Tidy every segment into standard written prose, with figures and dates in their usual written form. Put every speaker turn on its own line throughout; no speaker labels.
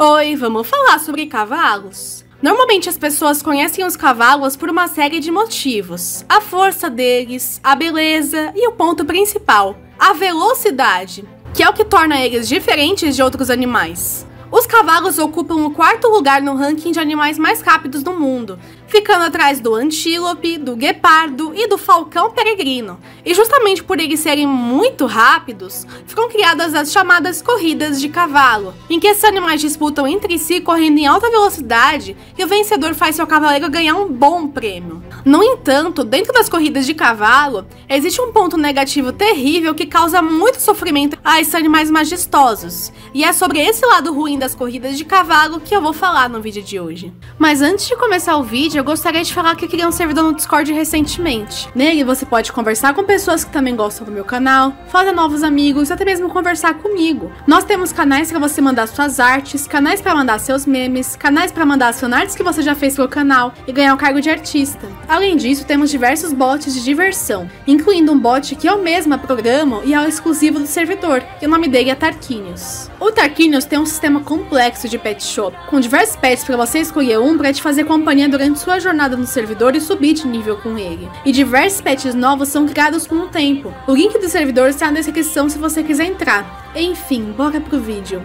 Oi, vamos falar sobre cavalos? Normalmente as pessoas conhecem os cavalos por uma série de motivos. A força deles, a beleza e o ponto principal, a velocidade, que é o que torna eles diferentes de outros animais. Os cavalos ocupam o 4º lugar no ranking de animais mais rápidos do mundo, ficando atrás do antílope, do guepardo e do falcão peregrino. E justamente por eles serem muito rápidos, foram criadas as chamadas corridas de cavalo, em que esses animais disputam entre si correndo em alta velocidade e o vencedor faz seu cavaleiro ganhar um bom prêmio. No entanto, dentro das corridas de cavalo, existe um ponto negativo terrível que causa muito sofrimento a esses animais majestosos, e é sobre esse lado ruim das corridas de cavalo que eu vou falar no vídeo de hoje. Mas antes de começar o vídeo, eu gostaria de falar que eu criei um servidor no Discord recentemente. Nele você pode conversar com pessoas que também gostam do meu canal, fazer novos amigos, até mesmo conversar comigo. Nós temos canais para você mandar suas artes, canais para mandar seus memes, canais para mandar as fanarts que você já fez pelo canal e ganhar o cargo de artista. Além disso, temos diversos bots de diversão, incluindo um bot que eu mesma programo e é o exclusivo do servidor, e o nome dele é Tarquinius. O Tarquinius tem um sistema complexo de pet shop, com diversos pets para você escolher um para te fazer companhia durante sua jornada no servidor e subir de nível com ele. E diversos pets novos são criados com o tempo. O link do servidor está na descrição se você quiser entrar. Enfim, bora pro vídeo.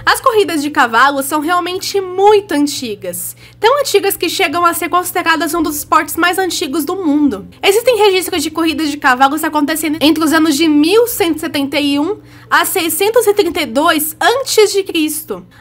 As corridas de cavalos são realmente muito antigas, tão antigas que chegam a ser consideradas um dos esportes mais antigos do mundo. Existem registros de corridas de cavalos acontecendo entre os anos de 1171 a 632 a.C.,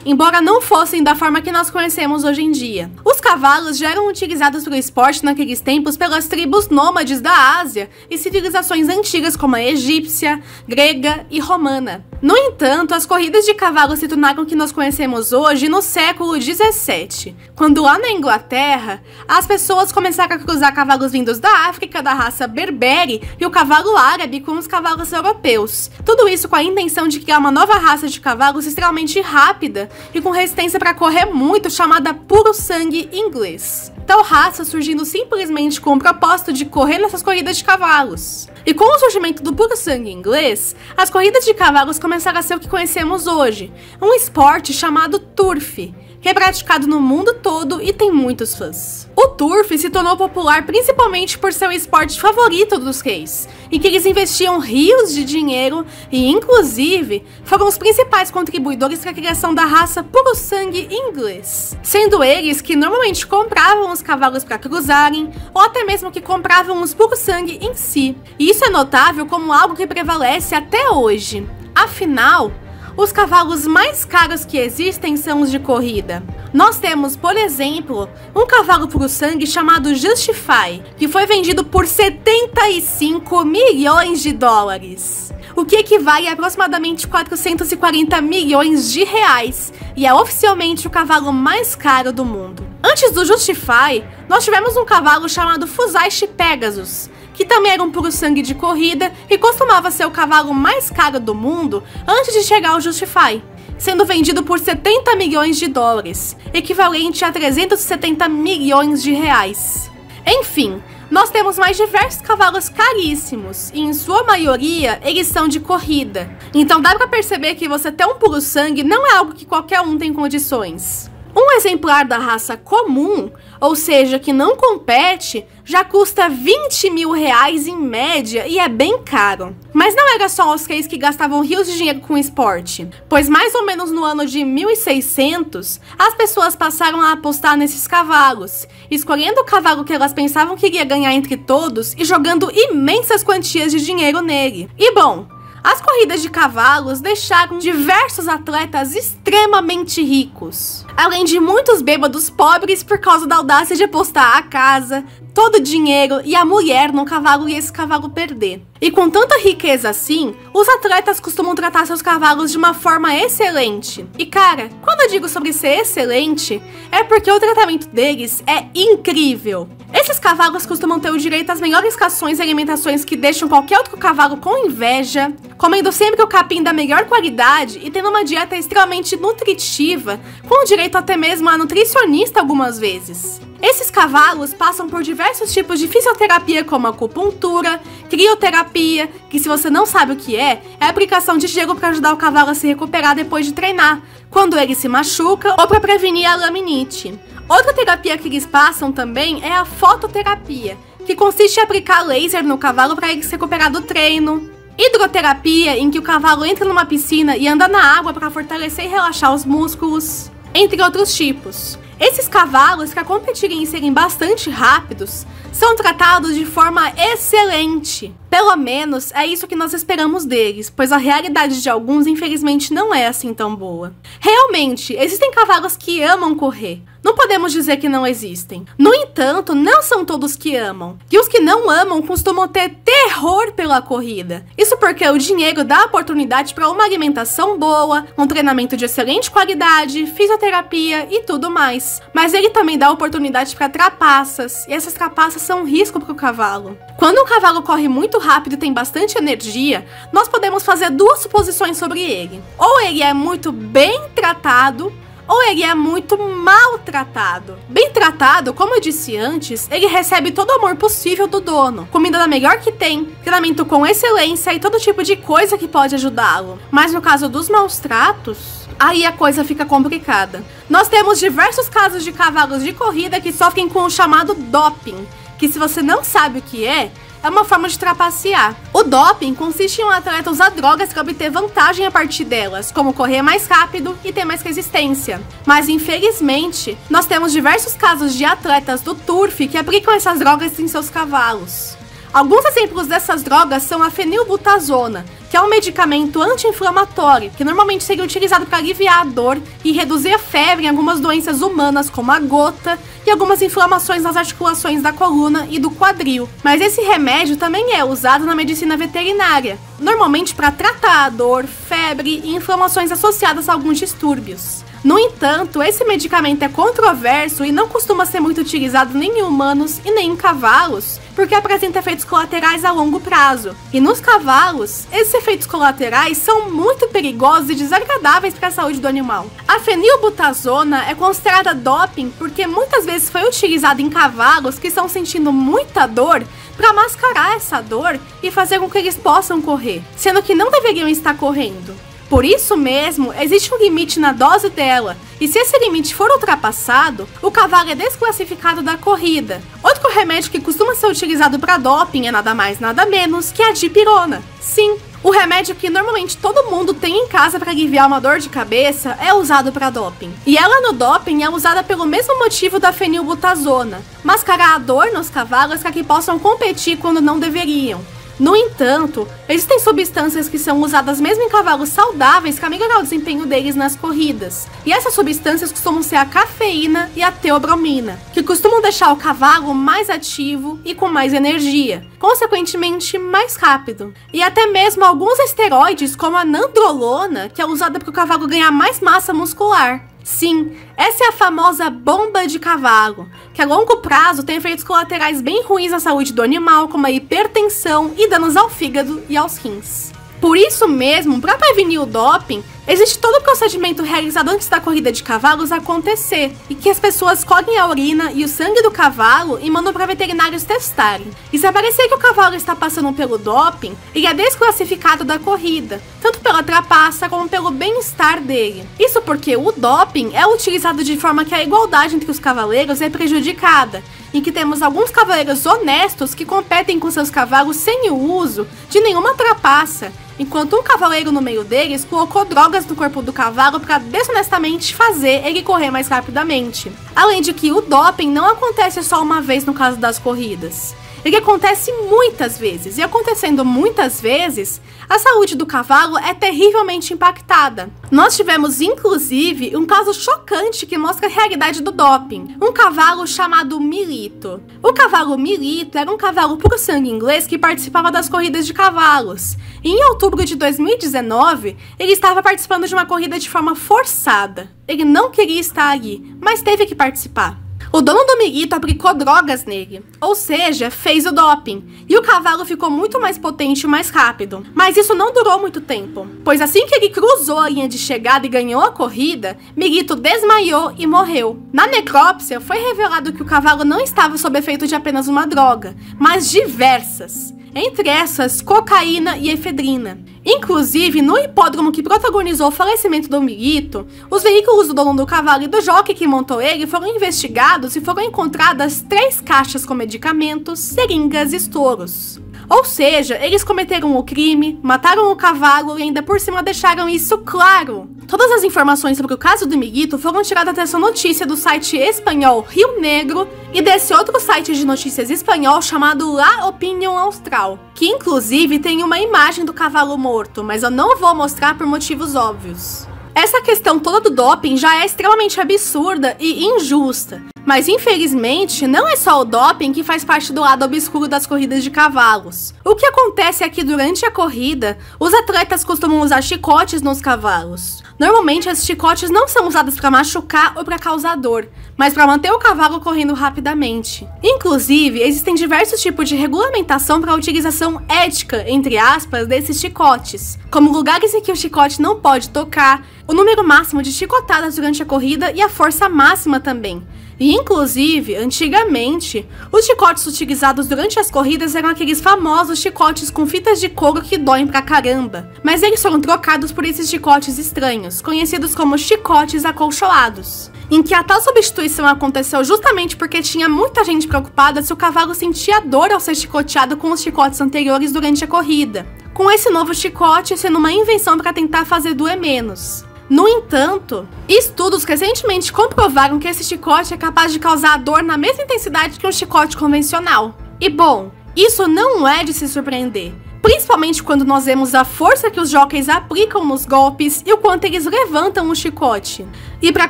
embora não fossem da forma que nós conhecemos hoje em dia. Os cavalos já eram utilizados para o esporte naqueles tempos pelas tribos nômades da Ásia e civilizações antigas como a egípcia, grega e romana. No entanto, as corridas de cavalos se tornaram o que nós conhecemos hoje no século XVII, quando lá na Inglaterra, as pessoas começaram a cruzar cavalos vindos da África, da raça berbere, e o cavalo árabe com os cavalos europeus. Tudo isso com a intenção de criar uma nova raça de cavalos extremamente rápida e com resistência para correr muito, chamada puro sangue inglês. Tal raça surgindo simplesmente com o propósito de correr nessas corridas de cavalos. E com o surgimento do puro sangue inglês, as corridas de cavalos começaram a ser o que conhecemos hoje, um esporte chamado turf, que é praticado no mundo todo e tem muitos fãs. O turf se tornou popular principalmente por ser o esporte favorito dos reis, em que eles investiam rios de dinheiro e, inclusive, foram os principais contribuidores para a criação da raça puro sangue inglês, sendo eles que normalmente compravam os cavalos para cruzarem, ou até mesmo que compravam os puro sangue em si. E isso é notável como algo que prevalece até hoje. Afinal, os cavalos mais caros que existem são os de corrida. Nós temos, por exemplo, um cavalo puro sangue chamado Justify, que foi vendido por 75 milhões de dólares, o que equivale a aproximadamente 440 milhões de reais, e é oficialmente o cavalo mais caro do mundo. Antes do Justify, nós tivemos um cavalo chamado Fusaishi Pegasus, que também era um puro sangue de corrida e costumava ser o cavalo mais caro do mundo antes de chegar ao Justify, sendo vendido por 70 milhões de dólares, equivalente a 370 milhões de reais. Enfim, nós temos mais diversos cavalos caríssimos, e em sua maioria eles são de corrida. Então dá pra perceber que você ter um puro sangue não é algo que qualquer um tem condições. Um exemplar da raça comum, ou seja, que não compete, já custa 20 mil reais em média e é bem caro. Mas não era só os reis que gastavam rios de dinheiro com o esporte, pois mais ou menos no ano de 1600, as pessoas passaram a apostar nesses cavalos, escolhendo o cavalo que elas pensavam que iria ganhar entre todos e jogando imensas quantias de dinheiro nele. E bom, as corridas de cavalos deixaram diversos atletas extremamente ricos, além de muitos bêbados pobres por causa da audácia de apostar a casa, todo o dinheiro e a mulher no cavalo e esse cavalo perder. E com tanta riqueza assim, os atletas costumam tratar seus cavalos de uma forma excelente. E cara, quando eu digo sobre ser excelente, é porque o tratamento deles é incrível. Esses cavalos costumam ter o direito às melhores rações e alimentações que deixam qualquer outro cavalo com inveja, comendo sempre o capim da melhor qualidade e tendo uma dieta extremamente nutritiva, com o direito até mesmo a nutricionista algumas vezes. Esses cavalos passam por diversos tipos de fisioterapia, como acupuntura, crioterapia, que se você não sabe o que é a aplicação de gelo para ajudar o cavalo a se recuperar depois de treinar, quando ele se machuca ou para prevenir a laminite. Outra terapia que eles passam também é a fototerapia, que consiste em aplicar laser no cavalo para ele se recuperar do treino. Hidroterapia, em que o cavalo entra numa piscina e anda na água para fortalecer e relaxar os músculos, entre outros tipos. Esses cavalos, para competirem e serem bastante rápidos, são tratados de forma excelente. Pelo menos é isso que nós esperamos deles, pois a realidade de alguns, infelizmente, não é assim tão boa. Realmente, existem cavalos que amam correr. Não podemos dizer que não existem. No entanto, não são todos que amam. E os que não amam costumam ter terror pela corrida. Isso porque o dinheiro dá oportunidade para uma alimentação boa, um treinamento de excelente qualidade, fisioterapia e tudo mais. Mas ele também dá oportunidade para trapaças, e essas trapaças são um risco para o cavalo. Quando um cavalo corre muito rápido e tem bastante energia, nós podemos fazer duas suposições sobre ele. Ou ele é muito bem tratado, ou ele é muito maltratado. Bem tratado, como eu disse antes, ele recebe todo o amor possível do dono, comida da melhor que tem, treinamento com excelência e todo tipo de coisa que pode ajudá-lo. Mas no caso dos maus tratos, aí a coisa fica complicada. Nós temos diversos casos de cavalos de corrida que sofrem com o chamado doping, que se você não sabe o que é uma forma de trapacear. O doping consiste em um atleta usar drogas para obter vantagem a partir delas, como correr mais rápido e ter mais resistência. Mas infelizmente, nós temos diversos casos de atletas do turf que aplicam essas drogas em seus cavalos. Alguns exemplos dessas drogas são a fenilbutazona, que é um medicamento anti-inflamatório, que normalmente seria utilizado para aliviar a dor e reduzir a febre em algumas doenças humanas, como a gota, e algumas inflamações nas articulações da coluna e do quadril. Mas esse remédio também é usado na medicina veterinária, normalmente para tratar a dor, febre e inflamações associadas a alguns distúrbios. No entanto, esse medicamento é controverso e não costuma ser muito utilizado nem em humanos e nem em cavalos, porque apresenta efeitos colaterais a longo prazo. E nos cavalos, esses efeitos colaterais são muito perigosos e desagradáveis para a saúde do animal. A fenilbutazona é considerada doping porque muitas vezes foi utilizada em cavalos que estão sentindo muita dor para mascarar essa dor e fazer com que eles possam correr, sendo que não deveriam estar correndo. Por isso mesmo, existe um limite na dose dela, e se esse limite for ultrapassado, o cavalo é desclassificado da corrida. Outro remédio que costuma ser utilizado para doping é nada mais nada menos que a dipirona. Sim, o remédio que normalmente todo mundo tem em casa para aliviar uma dor de cabeça é usado para doping. E ela no doping é usada pelo mesmo motivo da fenilbutazona, mascarar a dor nos cavalos para que possam competir quando não deveriam. No entanto, existem substâncias que são usadas mesmo em cavalos saudáveis para melhorar o desempenho deles nas corridas. E essas substâncias costumam ser a cafeína e a teobromina, que costumam deixar o cavalo mais ativo e com mais energia, consequentemente mais rápido. E até mesmo alguns esteroides, como a nandrolona, que é usada para o cavalo ganhar mais massa muscular. Sim, essa é a famosa bomba de cavalo, que a longo prazo tem efeitos colaterais bem ruins na saúde do animal, como a hipertensão e danos ao fígado e aos rins. Por isso mesmo, para prevenir o doping, existe todo o procedimento realizado antes da corrida de cavalos acontecer, e que as pessoas colhem a urina e o sangue do cavalo e mandam para veterinários testarem. E se aparecer que o cavalo está passando pelo doping, ele é desclassificado da corrida, tanto pela trapaça como pelo bem-estar dele. Isso porque o doping é utilizado de forma que a igualdade entre os cavaleiros é prejudicada, em que temos alguns cavaleiros honestos que competem com seus cavalos sem o uso de nenhuma trapaça, enquanto um cavaleiro no meio deles colocou drogas no corpo do cavalo para desonestamente fazer ele correr mais rapidamente. Além de que o doping não acontece só uma vez no caso das corridas. Ele acontece muitas vezes, e acontecendo muitas vezes, a saúde do cavalo é terrivelmente impactada. Nós tivemos, inclusive, um caso chocante que mostra a realidade do doping. Um cavalo chamado Milito. O cavalo Milito era um cavalo puro sangue inglês que participava das corridas de cavalos. E em outubro de 2019, ele estava participando de uma corrida de forma forçada. Ele não queria estar ali, mas teve que participar. O dono do Miguito aplicou drogas nele, ou seja, fez o doping, e o cavalo ficou muito mais potente e mais rápido. Mas isso não durou muito tempo, pois assim que ele cruzou a linha de chegada e ganhou a corrida, Miguito desmaiou e morreu. Na necrópsia, foi revelado que o cavalo não estava sob efeito de apenas uma droga, mas diversas. Entre essas, cocaína e efedrina. Inclusive, no hipódromo que protagonizou o falecimento do Miguito, os veículos do dono do cavalo e do jockey que montou ele foram investigados e foram encontradas 3 caixas com medicamentos, seringas e estouros. Ou seja, eles cometeram o crime, mataram o cavalo e ainda por cima deixaram isso claro. Todas as informações sobre o caso do Miguito foram tiradas dessa notícia do site espanhol Rio Negro e desse outro site de notícias espanhol chamado La Opinión Austral, que inclusive tem uma imagem do cavalo morto, mas eu não vou mostrar por motivos óbvios. Essa questão toda do doping já é extremamente absurda e injusta. Mas infelizmente, não é só o doping que faz parte do lado obscuro das corridas de cavalos. O que acontece é que durante a corrida, os atletas costumam usar chicotes nos cavalos. Normalmente, esses chicotes não são usados para machucar ou para causar dor, mas para manter o cavalo correndo rapidamente. Inclusive, existem diversos tipos de regulamentação para a utilização ética, entre aspas, desses chicotes, como lugares em que o chicote não pode tocar, o número máximo de chicotadas durante a corrida e a força máxima também. E, inclusive, antigamente, os chicotes utilizados durante as corridas eram aqueles famosos chicotes com fitas de couro que doem pra caramba. Mas eles foram trocados por esses chicotes estranhos, conhecidos como chicotes acolchoados. Em que a tal substituição aconteceu justamente porque tinha muita gente preocupada se o cavalo sentia dor ao ser chicoteado com os chicotes anteriores durante a corrida. Com esse novo chicote sendo uma invenção para tentar fazer doer menos. No entanto, estudos recentemente comprovaram que esse chicote é capaz de causar dor na mesma intensidade que um chicote convencional. E bom, isso não é de se surpreender, principalmente quando nós vemos a força que os jockeys aplicam nos golpes e o quanto eles levantam o chicote. E para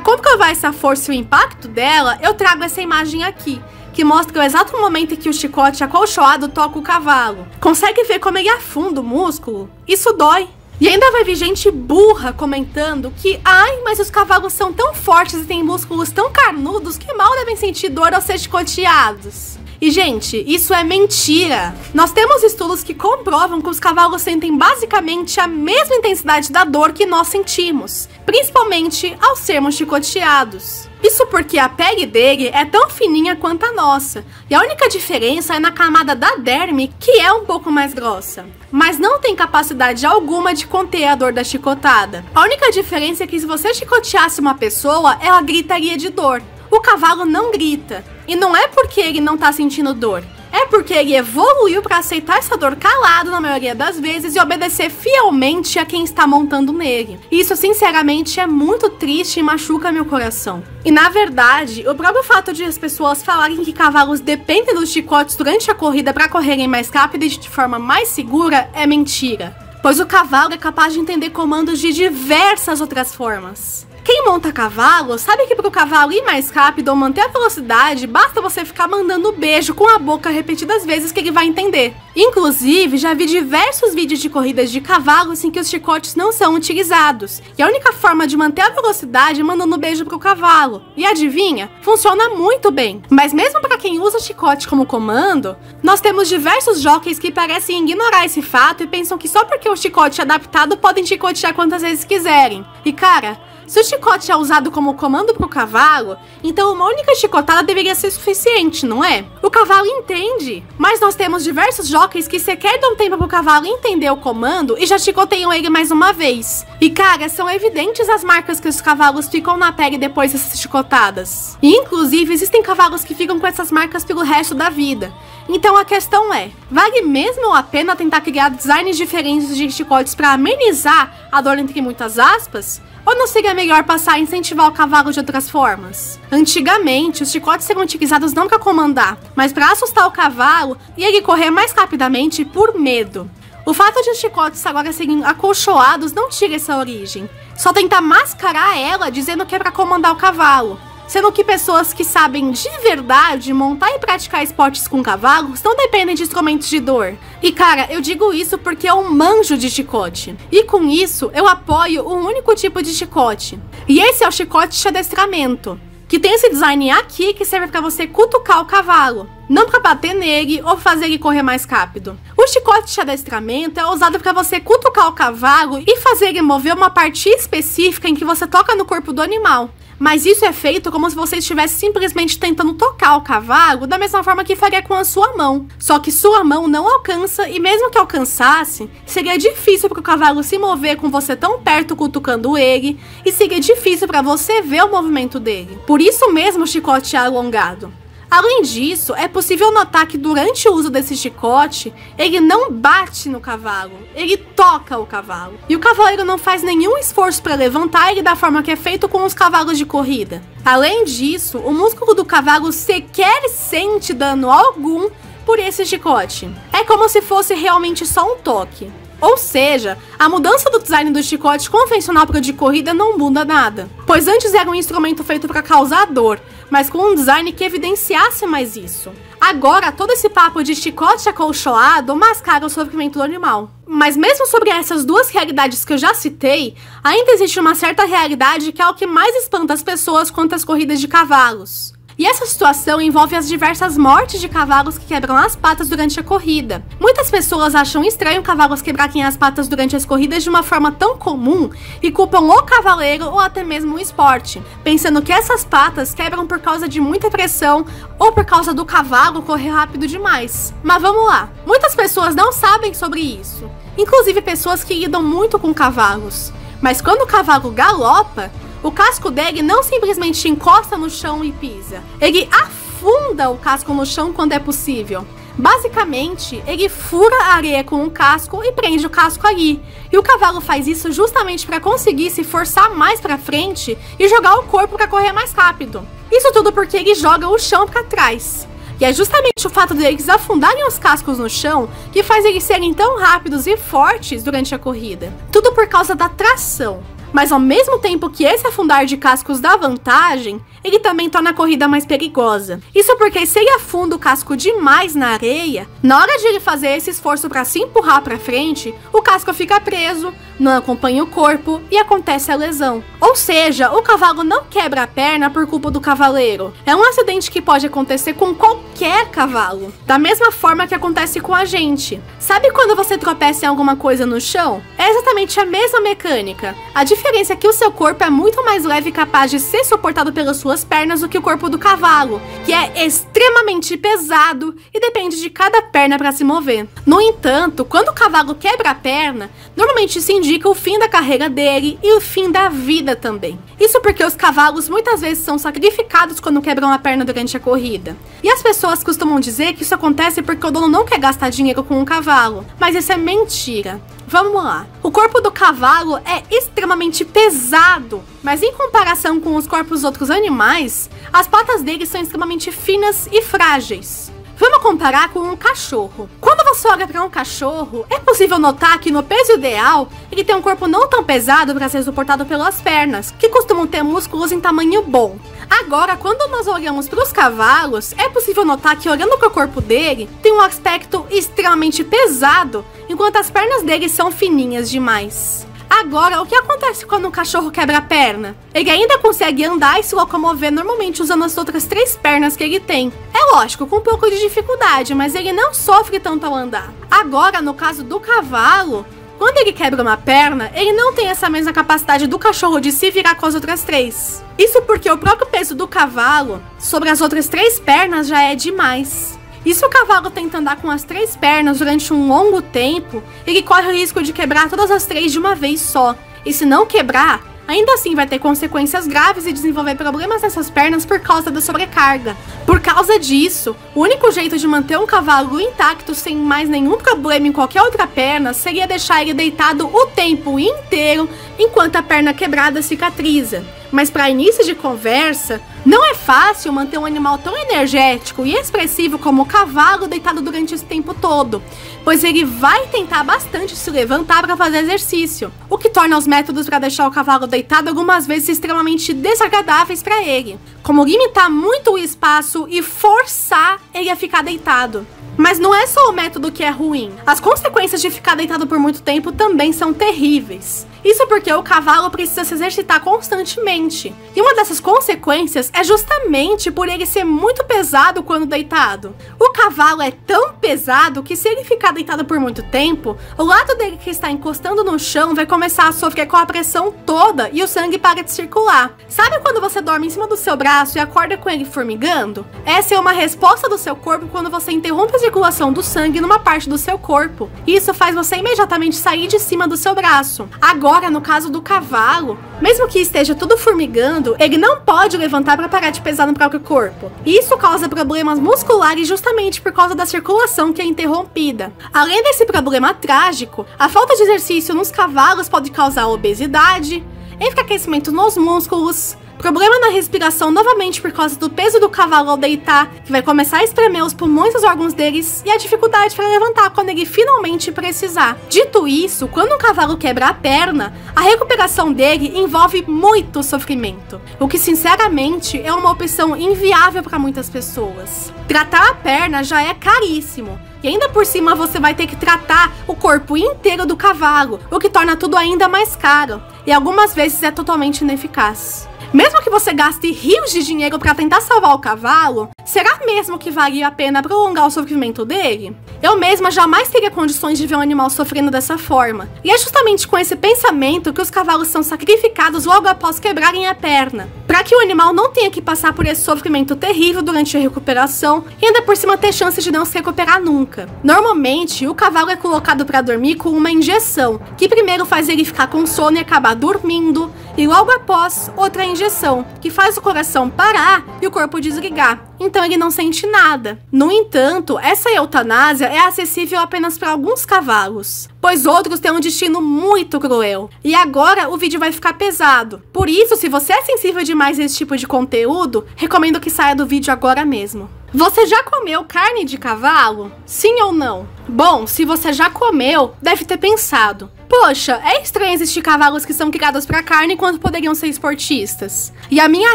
comprovar essa força e o impacto dela, eu trago essa imagem aqui, que mostra o exato momento em que o chicote acolchoado toca o cavalo. Consegue ver como ele afunda o músculo? Isso dói. E ainda vai vir gente burra comentando que ai, mas os cavalos são tão fortes e têm músculos tão carnudos que mal devem sentir dor ao ser chicoteados. E gente, isso é mentira. Nós temos estudos que comprovam que os cavalos sentem basicamente a mesma intensidade da dor que nós sentimos, principalmente ao sermos chicoteados. Isso porque a pele dele é tão fininha quanto a nossa, e a única diferença é na camada da derme, que é um pouco mais grossa, mas não tem capacidade alguma de conter a dor da chicotada. A única diferença é que se você chicoteasse uma pessoa, ela gritaria de dor. O cavalo não grita, e não é porque ele não tá sentindo dor, é porque ele evoluiu para aceitar essa dor calado na maioria das vezes e obedecer fielmente a quem está montando nele. Isso, sinceramente, é muito triste e machuca meu coração. E, na verdade, o próprio fato de as pessoas falarem que cavalos dependem dos chicotes durante a corrida para correrem mais rápido e de forma mais segura é mentira, pois o cavalo é capaz de entender comandos de diversas outras formas. Quem monta cavalo sabe que para o cavalo ir mais rápido ou manter a velocidade, basta você ficar mandando beijo com a boca repetidas vezes que ele vai entender. Inclusive, já vi diversos vídeos de corridas de cavalos em que os chicotes não são utilizados, e a única forma de manter a velocidade é mandando beijo pro cavalo. E adivinha? Funciona muito bem. Mas mesmo para quem usa o chicote como comando, nós temos diversos jockeys que parecem ignorar esse fato e pensam que só porque o chicote é adaptado podem chicotear quantas vezes quiserem. E cara, se o chicote é usado como comando pro cavalo, então uma única chicotada deveria ser suficiente, não é? O cavalo entende, mas nós temos diversos jockeys que sequer dão tempo pro cavalo entender o comando e já chicoteiam ele mais uma vez. E cara, são evidentes as marcas que os cavalos ficam na pele depois dessas chicotadas. E inclusive existem cavalos que ficam com essas marcas pelo resto da vida. Então a questão é, vale mesmo a pena tentar criar designs diferentes de chicotes para amenizar a dor entre muitas aspas? Ou não seria melhor passar a incentivar o cavalo de outras formas? Antigamente, os chicotes eram utilizados não para comandar, mas para assustar o cavalo e ele correr mais rapidamente por medo. O fato de os chicotes agora serem acolchoados não tira essa origem, só tenta mascarar ela dizendo que é para comandar o cavalo. Sendo que pessoas que sabem de verdade montar e praticar esportes com cavalos não dependem de instrumentos de dor. E cara, eu digo isso porque eu manjo de chicote. E com isso, eu apoio um único tipo de chicote. E esse é o chicote de adestramento, que tem esse design aqui que serve para você cutucar o cavalo, não para bater nele ou fazer ele correr mais rápido. O chicote de adestramento é usado para você cutucar o cavalo e fazer ele mover uma parte específica em que você toca no corpo do animal. Mas isso é feito como se você estivesse simplesmente tentando tocar o cavalo da mesma forma que faria com a sua mão. Só que sua mão não alcança, e mesmo que alcançasse, seria difícil para o cavalo se mover com você tão perto cutucando ele, e seria difícil para você ver o movimento dele. Por isso mesmo o chicote é alongado. Além disso, é possível notar que durante o uso desse chicote, ele não bate no cavalo, ele toca o cavalo. E o cavaleiro não faz nenhum esforço para levantar ele da forma que é feito com os cavalos de corrida. Além disso, o músculo do cavalo sequer sente dano algum por esse chicote. É como se fosse realmente só um toque. Ou seja, a mudança do design do chicote convencional para o de corrida não muda nada, pois antes era um instrumento feito para causar dor, mas com um design que evidenciasse mais isso. Agora, todo esse papo de chicote acolchoado mascara o sofrimento do animal. Mas mesmo sobre essas duas realidades que eu já citei, ainda existe uma certa realidade que é o que mais espanta as pessoas quanto às corridas de cavalos. E essa situação envolve as diversas mortes de cavalos que quebram as patas durante a corrida. Muitas pessoas acham estranho cavalos quebrarem as patas durante as corridas de uma forma tão comum e culpam o cavaleiro ou até mesmo o esporte, pensando que essas patas quebram por causa de muita pressão ou por causa do cavalo correr rápido demais. Mas vamos lá, muitas pessoas não sabem sobre isso, inclusive pessoas que lidam muito com cavalos. Mas quando o cavalo galopa, o casco dele não simplesmente encosta no chão e pisa. Ele afunda o casco no chão quando é possível. Basicamente, ele fura a areia com o casco e prende o casco ali. E o cavalo faz isso justamente para conseguir se forçar mais para frente e jogar o corpo para correr mais rápido. Isso tudo porque ele joga o chão para trás. E é justamente o fato deles afundarem os cascos no chão que faz eles serem tão rápidos e fortes durante a corrida. Tudo por causa da tração. Mas ao mesmo tempo que esse afundar de cascos dá vantagem, ele também torna a corrida mais perigosa. Isso porque se ele afunda o casco demais na areia, na hora de ele fazer esse esforço para se empurrar para frente, o casco fica preso, não acompanha o corpo e acontece a lesão. Ou seja, o cavalo não quebra a perna por culpa do cavaleiro. É um acidente que pode acontecer com qualquer cavalo, da mesma forma que acontece com a gente. Sabe quando você tropeça em alguma coisa no chão? É exatamente a mesma mecânica. A diferença é que o seu corpo é muito mais leve e capaz de ser suportado pelas suas pernas do que o corpo do cavalo, que é extremamente pesado e depende de cada perna para se mover. No entanto, quando o cavalo quebra a perna, normalmente isso indica o fim da carreira dele e o fim da vida também. Isso porque os cavalos muitas vezes são sacrificados quando quebram a perna durante a corrida. E as pessoas costumam dizer que isso acontece porque o dono não quer gastar dinheiro com um cavalo, mas isso é mentira. Vamos lá. O corpo do cavalo é extremamente pesado, mas em comparação com os corpos dos outros animais, as patas dele são extremamente finas e frágeis. Vamos comparar com um cachorro. Quando você olha para um cachorro, é possível notar que no peso ideal, ele tem um corpo não tão pesado para ser suportado pelas pernas, que costumam ter músculos em tamanho bom. Agora, quando nós olhamos para os cavalos, é possível notar que olhando para o corpo dele, tem um aspecto extremamente pesado, enquanto as pernas dele são fininhas demais. Agora, o que acontece quando um cachorro quebra a perna? Ele ainda consegue andar e se locomover normalmente usando as outras 3 pernas que ele tem. É lógico, com um pouco de dificuldade, mas ele não sofre tanto ao andar. Agora, no caso do cavalo, quando ele quebra uma perna, ele não tem essa mesma capacidade do cachorro de se virar com as outras 3. Isso porque o próprio peso do cavalo sobre as outras 3 pernas já é demais. E se o cavalo tenta andar com as 3 pernas durante um longo tempo, ele corre o risco de quebrar todas as 3 de uma vez só. E se não quebrar, ainda assim vai ter consequências graves e desenvolver problemas nessas pernas por causa da sobrecarga. Por causa disso, o único jeito de manter um cavalo intacto sem mais nenhum problema em qualquer outra perna seria deixar ele deitado o tempo inteiro enquanto a perna quebrada cicatriza. Mas para início de conversa, não é fácil manter um animal tão energético e expressivo como o cavalo deitado durante esse tempo todo, pois ele vai tentar bastante se levantar para fazer exercício, o que torna os métodos para deixar o cavalo deitado algumas vezes extremamente desagradáveis para ele, como limitar muito o espaço e forçar ele a ficar deitado. Mas não é só o método que é ruim, as consequências de ficar deitado por muito tempo também são terríveis. Isso porque o cavalo precisa se exercitar constantemente. E uma dessas consequências é justamente por ele ser muito pesado quando deitado. O cavalo é tão pesado que se ele ficar deitado por muito tempo, o lado dele que está encostando no chão vai começar a sofrer com a pressão toda e o sangue para de circular. Sabe quando você dorme em cima do seu braço e acorda com ele formigando? Essa é uma resposta do seu corpo quando você interrompe a circulação do sangue numa parte do seu corpo. Isso faz você imediatamente sair de cima do seu braço. Agora, no caso do cavalo, mesmo que esteja tudo formigando, ele não pode levantar para parar de pesar no próprio corpo. Isso causa problemas musculares justamente por causa da circulação que é interrompida. Além desse problema trágico, a falta de exercício nos cavalos pode causar obesidade, enfraquecimento nos músculos, problema na respiração novamente por causa do peso do cavalo ao deitar, que vai começar a espremer os pulmões e os órgãos deles, e a dificuldade para levantar quando ele finalmente precisar. Dito isso, quando um cavalo quebra a perna, a recuperação dele envolve muito sofrimento, o que sinceramente é uma opção inviável para muitas pessoas. Tratar a perna já é caríssimo, e ainda por cima você vai ter que tratar o corpo inteiro do cavalo, o que torna tudo ainda mais caro, e algumas vezes é totalmente ineficaz. Mesmo que você gaste rios de dinheiro para tentar salvar o cavalo, será mesmo que valia a pena prolongar o sofrimento dele? Eu mesma jamais teria condições de ver um animal sofrendo dessa forma. E é justamente com esse pensamento que os cavalos são sacrificados logo após quebrarem a perna, para que o animal não tenha que passar por esse sofrimento terrível durante a recuperação e ainda por cima ter chance de não se recuperar nunca. Normalmente, o cavalo é colocado para dormir com uma injeção, que primeiro faz ele ficar com sono e acabar dormindo, e logo após, outra injeção, que faz o coração parar e o corpo desligar. Então ele não sente nada. No entanto, essa eutanásia é acessível apenas para alguns cavalos, pois outros têm um destino muito cruel. E agora o vídeo vai ficar pesado. Por isso, se você é sensível demais a esse tipo de conteúdo, recomendo que saia do vídeo agora mesmo. Você já comeu carne de cavalo? Sim ou não? Bom, se você já comeu, deve ter pensado: poxa, é estranho existir cavalos que são criados para carne enquanto poderiam ser esportistas. E a minha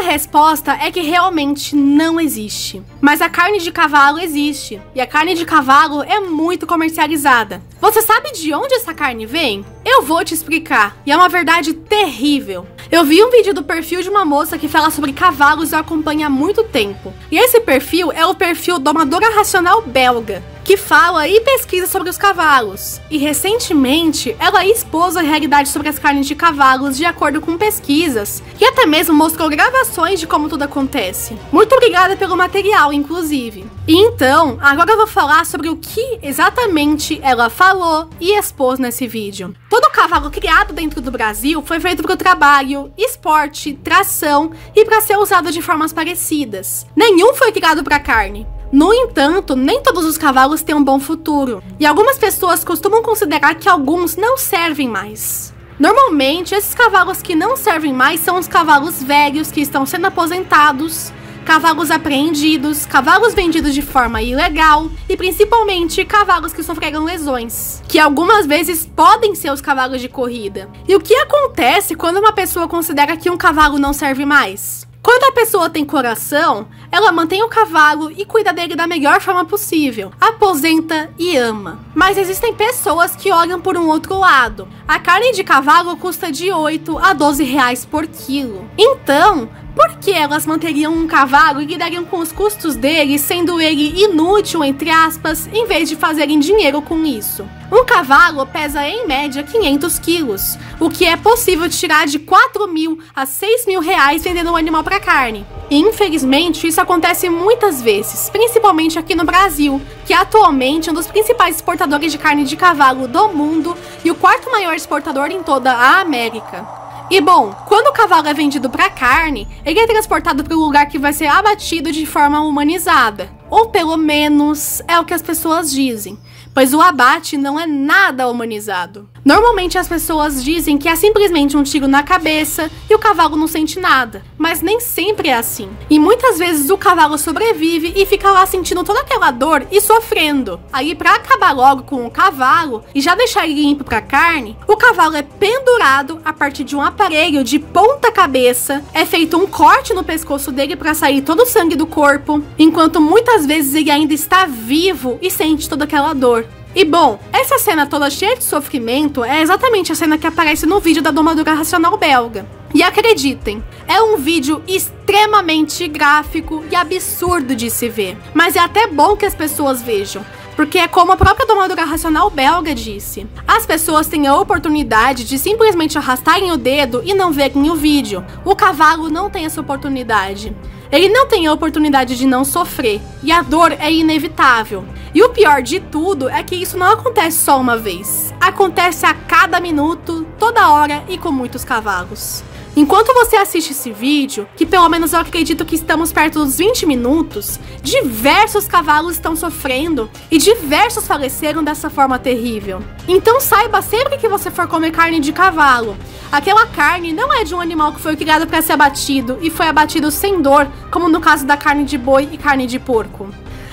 resposta é que realmente não existe. Mas a carne de cavalo existe. E a carne de cavalo é muito comercializada. Você sabe de onde essa carne vem? Eu vou te explicar. E é uma verdade terrível. Eu vi um vídeo do perfil de uma moça que fala sobre cavalos e eu acompanho há muito tempo. E esse perfil é o perfil Domadora Racional Belga, que fala e pesquisa sobre os cavalos. E recentemente, ela expôs a realidade sobre as carnes de cavalos de acordo com pesquisas, e até mesmo mostrou gravações de como tudo acontece. Muito obrigada pelo material, inclusive. E então, agora eu vou falar sobre o que exatamente ela falou e expôs nesse vídeo. Todo cavalo criado dentro do Brasil foi feito para o trabalho, esporte, tração e para ser usado de formas parecidas. Nenhum foi criado para carne. No entanto, nem todos os cavalos têm um bom futuro, e algumas pessoas costumam considerar que alguns não servem mais. Normalmente, esses cavalos que não servem mais são os cavalos velhos que estão sendo aposentados, cavalos apreendidos, cavalos vendidos de forma ilegal e principalmente cavalos que sofreram lesões, que algumas vezes podem ser os cavalos de corrida. E o que acontece quando uma pessoa considera que um cavalo não serve mais? Quando a pessoa tem coração, ela mantém o cavalo e cuida dele da melhor forma possível, aposenta e ama. Mas existem pessoas que olham por um outro lado. A carne de cavalo custa de 8 a 12 reais por quilo. Então, por que elas manteriam um cavalo e lidariam com os custos dele, sendo ele inútil, entre aspas, em vez de fazerem dinheiro com isso? Um cavalo pesa em média 500 quilos, o que é possível tirar de 4 mil a 6 mil reais vendendo um animal para carne. E infelizmente isso acontece muitas vezes, principalmente aqui no Brasil, que é atualmente um dos principais exportadores de carne de cavalo do mundo e o quarto maior exportador em toda a América. E bom, quando o cavalo é vendido para carne, ele é transportado para o lugar que vai ser abatido de forma humanizada. Ou pelo menos é o que as pessoas dizem, pois o abate não é nada humanizado. Normalmente as pessoas dizem que é simplesmente um tiro na cabeça e o cavalo não sente nada, mas nem sempre é assim. E muitas vezes o cavalo sobrevive e fica lá sentindo toda aquela dor e sofrendo. Aí, para acabar logo com o cavalo e já deixar ele limpo para carne, o cavalo é pendurado a partir de um aparelho de ponta cabeça, é feito um corte no pescoço dele para sair todo o sangue do corpo, enquanto muitas vezes ele ainda está vivo e sente toda aquela dor. E bom, essa cena toda cheia de sofrimento é exatamente a cena que aparece no vídeo da Domadora Racional Belga. E acreditem, é um vídeo extremamente gráfico e absurdo de se ver. Mas é até bom que as pessoas vejam, porque é como a própria domadora racional belga disse. As pessoas têm a oportunidade de simplesmente arrastarem o dedo e não verem o vídeo. O cavalo não tem essa oportunidade. Ele não tem a oportunidade de não sofrer, e a dor é inevitável. E o pior de tudo é que isso não acontece só uma vez. Acontece a cada minuto, toda hora e com muitos cavalos. Enquanto você assiste esse vídeo, que pelo menos eu acredito que estamos perto dos 20 minutos, diversos cavalos estão sofrendo e diversos faleceram dessa forma terrível. Então saiba sempre que você for comer carne de cavalo, aquela carne não é de um animal que foi criado para ser abatido e foi abatido sem dor, como no caso da carne de boi e carne de porco.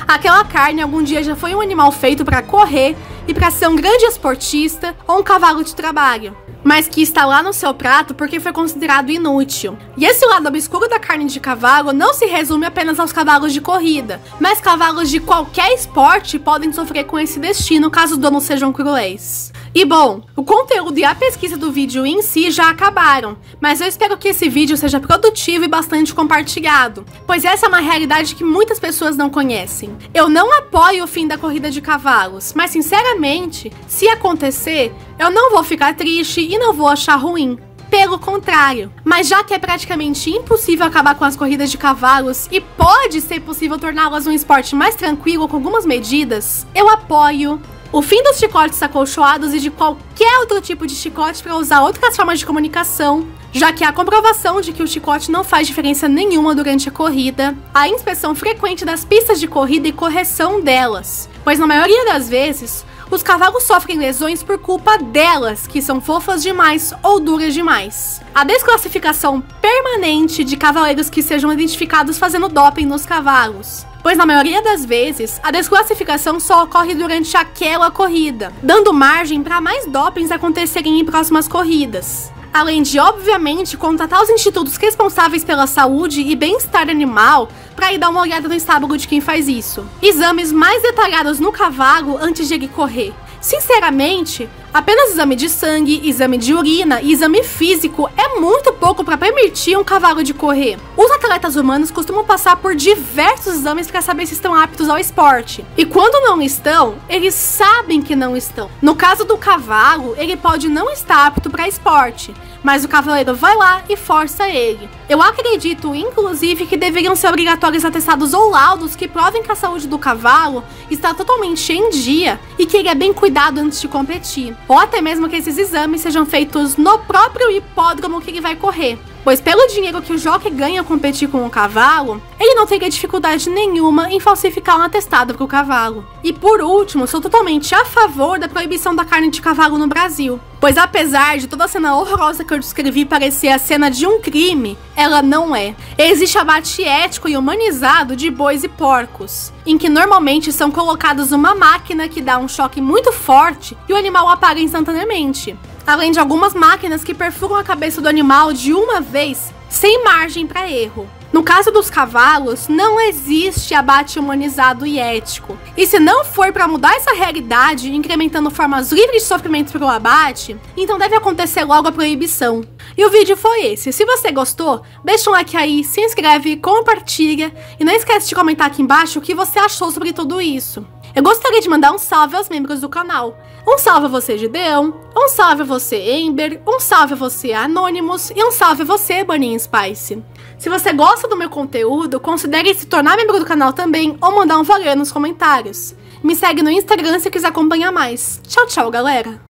Aquela carne algum dia já foi um animal feito para correr e para ser um grande esportista ou um cavalo de trabalho, mas que está lá no seu prato porque foi considerado inútil. E esse lado obscuro da carne de cavalo não se resume apenas aos cavalos de corrida, mas cavalos de qualquer esporte podem sofrer com esse destino caso os donos sejam cruéis. E bom, o conteúdo e a pesquisa do vídeo em si já acabaram, mas eu espero que esse vídeo seja produtivo e bastante compartilhado, pois essa é uma realidade que muitas pessoas não conhecem. Eu não apoio o fim da corrida de cavalos, mas sinceramente, se acontecer, eu não vou ficar triste e não vou achar ruim. Pelo contrário, mas já que é praticamente impossível acabar com as corridas de cavalos e pode ser possível torná-las um esporte mais tranquilo com algumas medidas, eu apoio o fim dos chicotes acolchoados e de qualquer outro tipo de chicote para usar outras formas de comunicação, já que há comprovação de que o chicote não faz diferença nenhuma durante a corrida, a inspeção frequente das pistas de corrida e correção delas, pois na maioria das vezes, os cavalos sofrem lesões por culpa delas, que são fofas demais ou duras demais. A desclassificação permanente de cavaleiros que sejam identificados fazendo doping nos cavalos, pois na maioria das vezes, a desclassificação só ocorre durante aquela corrida, dando margem para mais dopings acontecerem em próximas corridas. Além de, obviamente, contatar os institutos responsáveis pela saúde e bem-estar animal para ir dar uma olhada no estábulo de quem faz isso. Exames mais detalhados no cavalo antes de ele correr. Sinceramente, apenas exame de sangue, exame de urina e exame físico é muito pouco para permitir um cavalo de correr. Os atletas humanos costumam passar por diversos exames para saber se estão aptos ao esporte. E quando não estão, eles sabem que não estão. No caso do cavalo, ele pode não estar apto para esporte, mas o cavaleiro vai lá e força ele. Eu acredito, inclusive, que deveriam ser obrigatórios atestados ou laudos que provem que a saúde do cavalo está totalmente em dia e que ele é bem cuidado antes de competir. Ou até mesmo que esses exames sejam feitos no próprio hipódromo que ele vai correr, pois pelo dinheiro que o jockey ganha ao competir com o cavalo, ele não teria dificuldade nenhuma em falsificar um atestado para o cavalo. E por último, sou totalmente a favor da proibição da carne de cavalo no Brasil, pois apesar de toda a cena horrorosa que eu descrevi parecer a cena de um crime, ela não é. Existe abate ético e humanizado de bois e porcos, em que normalmente são colocados uma máquina que dá um choque muito forte e o animal apaga instantaneamente, além de algumas máquinas que perfuram a cabeça do animal de uma vez, sem margem para erro. No caso dos cavalos, não existe abate humanizado e ético. E se não for para mudar essa realidade, incrementando formas livres de sofrimento para o abate, então deve acontecer logo a proibição. E o vídeo foi esse. Se você gostou, deixa um like aí, se inscreve, compartilha e não esquece de comentar aqui embaixo o que você achou sobre tudo isso. Eu gostaria de mandar um salve aos membros do canal. Um salve a você, Gideão, um salve a você, Ember, um salve a você, Anonymous e um salve a você, Bunny Spice. Se você gosta do meu conteúdo, considere se tornar membro do canal também ou mandar um valeu nos comentários. Me segue no Instagram se quiser acompanhar mais. Tchau, tchau, galera!